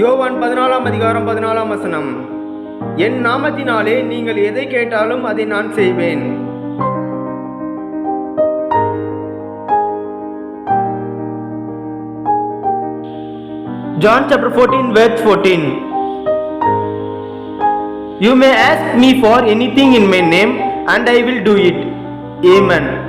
யோவான் 14:14 என் நாமத்தினாலே நீங்கள் எதை கேட்டாலும் அதை நான் செய்வேன். John chapter 14 verse 14. You may ask me for anything in my name and I will do it. Amen.